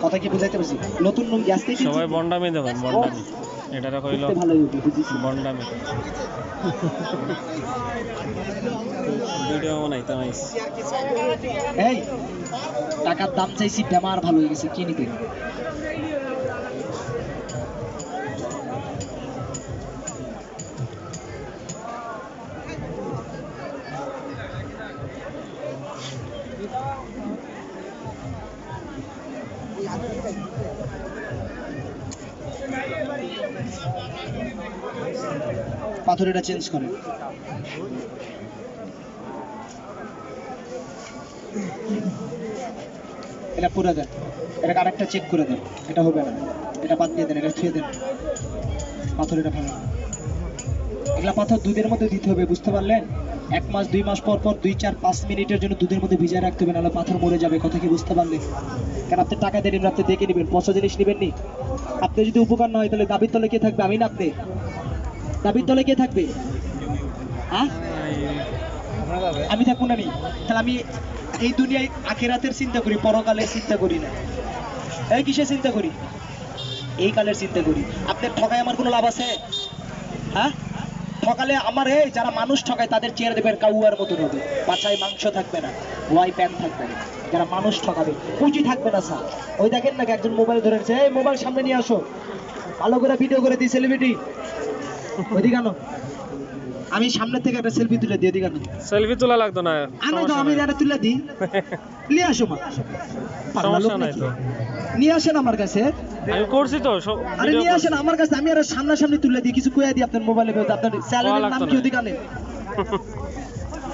কথা কি বুঝাইতে পারছি? নতুন আজকে সবাই বন্ডামি দেখুন, বন্ডামি এটারা কইল ভালো বুঝেছি। বন্ডামি ভিডিও বানাইতাম আইস। এই টাকার দাম চাইছি, বেমার ভালো হয়ে গেছে, কি নিতে? পাথর এটা চেঞ্জ করে। এটা পুরো দেন, এটা আরেকটা চেক করে দেন, এটা হবে না, এটা বাদ দিয়ে দেন, এটা ছুঁয়ে দেন। পাথর এটা ভালো, এগুলা পাথর দুধের মধ্যে দিতে হবে, বুঝতে পারলেন? 1 মাস 2 মাস পর পর 2, 4, 5 মিনিটের জন্য দুধের মধ্যে ভিজিয়ে রাখতে হবে, নাহলে পাথর মরে যাবে। কথা কি বুঝতে পারলেন? কারণ আপনি টাকা দেন, আপনি দেখে নেবেন, পচা জিনিস নেবেন নি। আপনি যদি উপকার না হয় তাহলে দাবির তলে কে থাকবে? আমি না আপনি? দাবির তলে কে থাকবে? হ্যাঁ, আমি থাকবো না নি? তাহলে আমি এই দুনিয়ায় আখিরাতের চিন্তা করি, পরকালের চিন্তা করি না। এই কিসের চিন্তা করি? এই কালের চিন্তা করি। আপনার ঠকায় আমার কোনো লাভ আছে? হ্যাঁ, ঠকালে আমার এই যারা মানুষ ঠকায় তাদের চেয়ার দেবেন কাউয়ার মতন হবে, বাচ্চায় মাংস থাকবে না, ওয়াই প্যান থাকবে না। যারা মানুষ ঠকাবে পুঁজি থাকবে না স্যার। ওই দেখেন নাকি একজন মোবাইল ধরেছে, এই মোবাইল সামনে নিয়ে আসো, ভালো করে ভিডিও করে দিই, সেলিব্রিটি ওইদিকে আনো, আমি সামনে থেকে একটা সেলফি তুলে দিই, ওইদিকে আনো। সেলফি তোলা লাগতো না, আনো তো, আমি যারা তুলে দিই, নিয়ে আসো মা, সমস্যা নাই তো। নিয়ে আসেন আমার কাছে। আমি করছি তো আরে নিয়ে আসেন আমার কাছে, আমি আর সামনাসামনি তুলে দিই, কিছু কইয়া দিই আপনার মোবাইলে। আপনার চ্যানেলের নাম কি ওদিকে আনেন?